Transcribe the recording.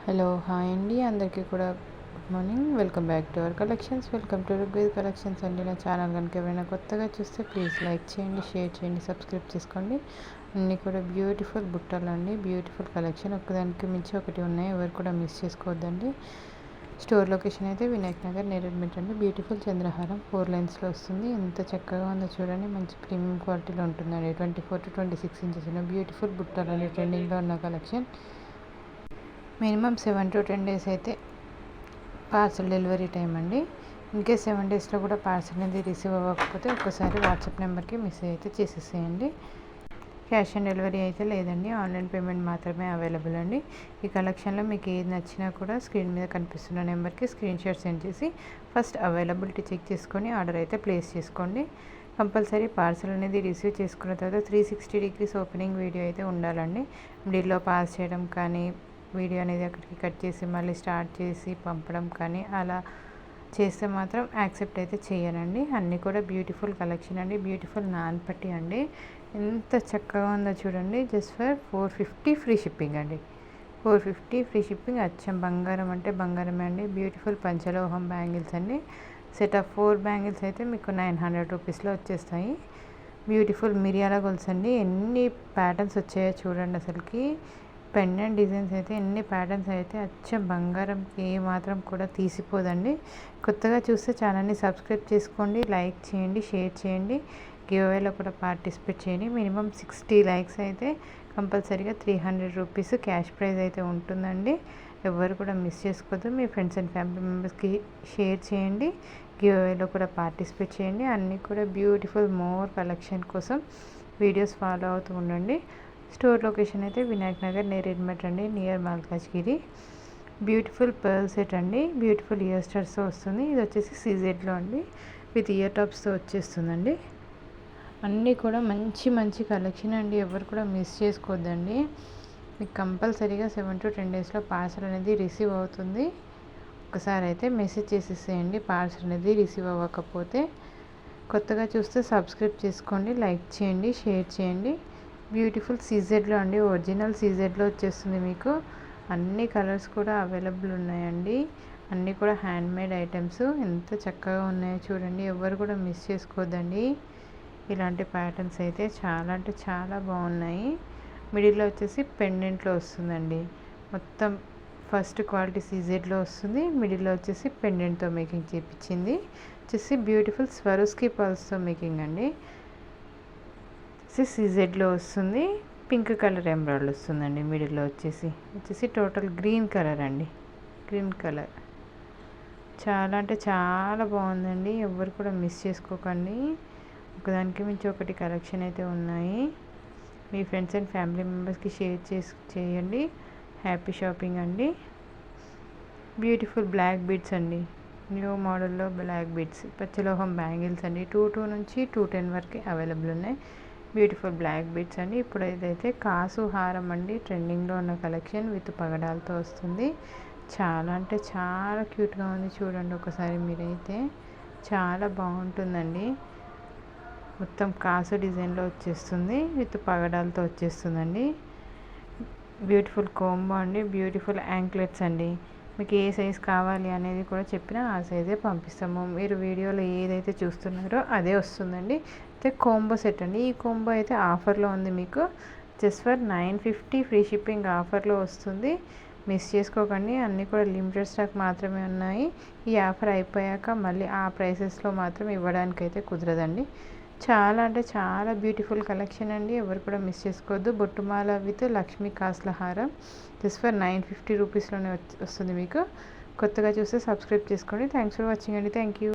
Hello hi అండి, అందరికీ కూడా good morning. Welcome back to our collections. Welcome to Rugved collections అండి. నా ఛానల్ కనుక ఎవరైనా కొత్తగా చూస్తే ప్లీజ్ లైక్ చేయండి, షేర్ చేయండి, సబ్స్క్రైబ్ చేసుకోండి. అన్నీ కూడా బ్యూటిఫుల్ బుట్టలు అండి, బ్యూటిఫుల్ కలెక్షన్. ఒకదానికి మించి ఒకటి ఉన్నాయి, ఎవరు కూడా మిస్ చేసుకోవద్దండి. స్టోర్ లొకేషన్ అయితే వినాయక్ నగర్ నేరేడ్మెట్ అండి. బ్యూటిఫుల్ చంద్రహారం 4 లైన్స్లో వస్తుంది. ఎంత చక్కగా ఉందో చూడండి, మంచి ప్రీమియం క్వాలిటీలో ఉంటుందండి. 24 to 26 ఇంచెస్ ఉన్న బ్యూటిఫుల్ బుట్టలు అండి, ట్రెండింగ్లో ఉన్న కలెక్షన్. మినిమం 7 to 10 డేస్ అయితే పార్సల్ డెలివరీ టైం అండి. ఇన్కేస్ 7 డేస్లో కూడా పార్సల్ అనేది రిసీవ్ అవ్వకపోతే ఒక్కసారి వాట్సాప్ నెంబర్కి మెసేజ్ అయితే చేసేసేయండి. క్యాష్ ఆన్ డెలివరీ అయితే లేదండి, ఆన్లైన్ పేమెంట్ మాత్రమే అవైలబుల్ అండి. ఈ కలెక్షన్లో మీకు ఏది నచ్చినా కూడా స్క్రీన్ మీద కనిపిస్తున్న నెంబర్కి స్క్రీన్ షాట్ సెండ్ చేసి ఫస్ట్ అవైలబిలిటీ చెక్ చేసుకొని ఆర్డర్ అయితే ప్లేస్ చేసుకోండి. కంపల్సరీ పార్సల్ అనేది రిసీవ్ చేసుకున్న తర్వాత 360 degrees ఓపెనింగ్ వీడియో అయితే ఉండాలండి. మిడిల్లో పాస్ చేయడం కానీ, వీడియో అనేది అక్కడికి కట్ చేసి మళ్ళీ స్టార్ట్ చేసి పంపడం కానీ అలా చేస్తే మాత్రం యాక్సెప్ట్ అయితే చేయనండి. అన్నీ కూడా బ్యూటిఫుల్ కలెక్షన్ అండి. బ్యూటిఫుల్ నాన్ పట్టి అండి, ఎంత చక్కగా ఉందో చూడండి. జస్ట్ ఫర్ 450 ఫ్రీ షిప్పింగ్ అండి. 450 ఫ్రీ షిప్పింగ్. అచ్చం బంగారం అంటే బంగారమే అండి. బ్యూటిఫుల్ పంచలోహం బ్యాంగిల్స్ అండి. సెట్ ఆఫ్ 4 బ్యాంగిల్స్ అయితే మీకు 900 రూపీస్లో వచ్చేస్తాయి. బ్యూటిఫుల్ మిరియాల గొలుసు అండి. ఎన్ని ప్యాటర్న్స్ వచ్చాయో చూడండి అసలుకి. పెండెంట్ డిజైన్స్ అయితే ఎన్ని ప్యాటర్న్స్ అయితే అచ్చం బంగారంకి ఏ మాత్రం కూడా తీసిపోదండి. కొత్తగా చూస్తే ఛానల్ని సబ్స్క్రైబ్ చేసుకోండి, లైక్ చేయండి, షేర్ చేయండి. గివ్ అవేలో కూడా పార్టిసిపేట్ చేయండి. మినిమం 60 లైక్స్ అయితే కంపల్సరీగా 300 రూపీస్ క్యాష్ ప్రైజ్ అయితే ఉంటుందండి. ఎవరు కూడా మిస్ చేసుకోవద్దు. మీ ఫ్రెండ్స్ అండ్ ఫ్యామిలీ మెంబర్స్కి షేర్ చేయండి. గివ్ అవేలో కూడా పార్టిసిపేట్ చేయండి. అన్నీ కూడా బ్యూటిఫుల్ మోర్ కలెక్షన్ కోసం వీడియోస్ ఫాలో అవుతూ ఉండండి. స్టోర్ లొకేషన్ అయితే వినాయక్ నగర్ నేరేడ్మెట్ అండి, near Malkajgiri. Beautiful pearl set అండి, బ్యూటిఫుల్ ఇయర్ స్టార్స్తో వస్తుంది. ఇది వచ్చేసి సీజెడ్లో అండి, విత్ ఇయర్ టాప్స్తో వచ్చేస్తుందండి. అన్నీ కూడా మంచి మంచి కలెక్షన్ అండి, ఎవరు కూడా మిస్ చేసుకోవద్దండి. మీకు కంపల్సరీగా 7 to 10 డేస్లో పార్సల్ అనేది రిసీవ్ అవుతుంది. ఒకసారి అయితే మెసేజ్ చేసేసేయండి పార్సల్ అనేది రిసీవ్ అవ్వకపోతే. కొత్తగా చూస్తే సబ్స్క్రైబ్ చేసుకోండి, లైక్ చేయండి, షేర్ చేయండి. బ్యూటిఫుల్ సీజెడ్లో అండి, ఒరిజినల్ సీజెడ్లో వచ్చేస్తుంది మీకు. అన్ని కలర్స్ కూడా అవైలబుల్ ఉన్నాయండి. అన్నీ కూడా హ్యాండ్మేడ్ ఐటమ్స్. ఎంత చక్కగా ఉన్నాయో చూడండి, ఎవరు కూడా మిస్ చేసుకోవద్దండి. ఇలాంటి ప్యాటర్న్స్ అయితే చాలా అంటే చాలా బాగున్నాయి. మిడిల్లో వచ్చేసి పెండెంట్లో వస్తుందండి. మొత్తం ఫస్ట్ క్వాలిటీ సీజెడ్లో వస్తుంది. మిడిల్లో వచ్చేసి పెండెంట్తో మేకింగ్ చేయించింది. వచ్చేసి బ్యూటిఫుల్ స్వరోస్కి పల్స్తో మేకింగ్ అండి. సీజెడ్లో వస్తుంది. పింక్ కలర్ ఎంబ్రాయిడరీ వస్తుందండి. మిడిల్లో వచ్చేసి టోటల్ గ్రీన్ కలర్ అండి, గ్రీన్ కలర్. చాలా అంటే చాలా బాగుందండి, ఎవరు కూడా మిస్ చేసుకోకండి. ఒకదానికి మించి ఒకటి కలెక్షన్ అయితే ఉన్నాయి. మీ ఫ్రెండ్స్ అండ్ ఫ్యామిలీ మెంబర్స్కి షేర్ చేయండి. హ్యాపీ షాపింగ్ అండి. బ్యూటిఫుల్ బ్లాక్ బీడ్స్ అండి, న్యూ మోడల్లో బ్లాక్ బీడ్స్. పచ్చలోహం బ్యాంగిల్స్ అండి. 22 నుంచి 210 వరకు అవైలబుల్ ఉన్నాయి. బ్యూటిఫుల్ బ్లాక్ బీడ్స్ అండి. ఇప్పుడు ఇదైతే కాసు హారం అండి, ట్రెండింగ్లో ఉన్న కలెక్షన్ విత్ పగడాలతో వస్తుంది. చాలా అంటే చాలా క్యూట్గా ఉంది చూడండి ఒకసారి మీరైతే. చాలా బాగుంటుందండి. మొత్తం కాసు డిజైన్లో వచ్చేస్తుంది, విత్ పగడాలతో వచ్చేస్తుందండి. బ్యూటిఫుల్ కోంబో అండి, బ్యూటిఫుల్ యాంక్లెట్స్ అండి. మీకు ఏ సైజ్ కావాలి అనేది కూడా చెప్పినా ఆ సైజే పంపిస్తాము. మీరు వీడియోలో ఏదైతే చూస్తున్నారో అదే వస్తుందండి. అయితే కోంబో సెట్ అండి. ఈ కోంబో అయితే ఆఫర్లో ఉంది మీకు. జస్ట్ ఫర్ 950 ఫ్రీ షిప్పింగ్ ఆఫర్లో వస్తుంది. మిస్ చేసుకోకండి. అన్నీ కూడా లిమిటెడ్ స్టాక్ మాత్రమే ఉన్నాయి. ఈ ఆఫర్ అయిపోయాక మళ్ళీ ఆ ప్రైసెస్లో మాత్రం ఇవ్వడానికైతే కుదరదండి. చాలా అంటే చాలా బ్యూటిఫుల్ కలెక్షన్ అండి, ఎవరు కూడా మిస్ చేసుకోవద్దు. బొట్టుమాల విత్ లక్ష్మీ కాసుల హారం జస్ట్ ఫర్ 950 రూపీస్లోనే వస్తుంది మీకు. కొత్తగా చూస్తే సబ్స్క్రైబ్ చేసుకోండి. థ్యాంక్స్ ఫర్ వాచింగ్ అండి. Thank you.